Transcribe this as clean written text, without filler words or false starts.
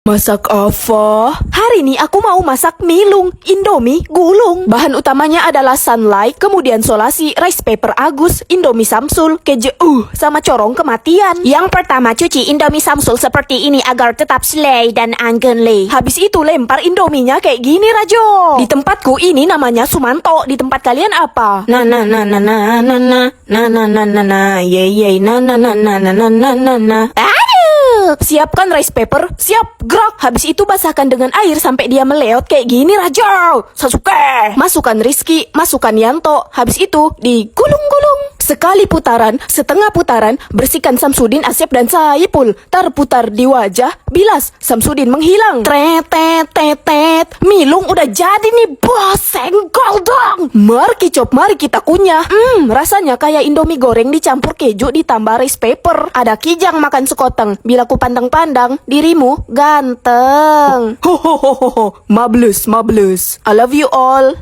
Masak apa? Hari ini aku mau masak milung, Indomie, gulung. Bahan utamanya adalah sunlight, kemudian solasi, rice paper Agus, Indomie Samsul, keju, sama corong kematian. Yang pertama, cuci Indomie Samsul seperti ini agar tetap slay dan anggenly. Habis itu lempar Indominya kayak gini, Rajo. Di tempatku ini namanya Sumanto. Di tempat kalian apa? Na na na na na na na na na na na na ye ye na na na na na na na na na. Aduh, siapkan rice paper, siap, gerak. Habis itu basahkan dengan air sampai dia meleot kayak gini, Rajo. Sasuke. Masukkan Rizky, masukkan Yanto. Habis itu digulung-gulung. Sekali putaran, setengah putaran, bersihkan Samsudin, Asep dan Saipul. Terputar di wajah, bilas Samsudin menghilang. Tretet, milung udah jadi nih, bos. Senggol dong. Mari kicop, mari kita kunyah. Rasanya kayak Indomie goreng dicampur keju ditambah rice paper. Ada kijang makan sekoteng. Bila ku pandang-pandang, dirimu ganteng. Ho, mablus. I love you all.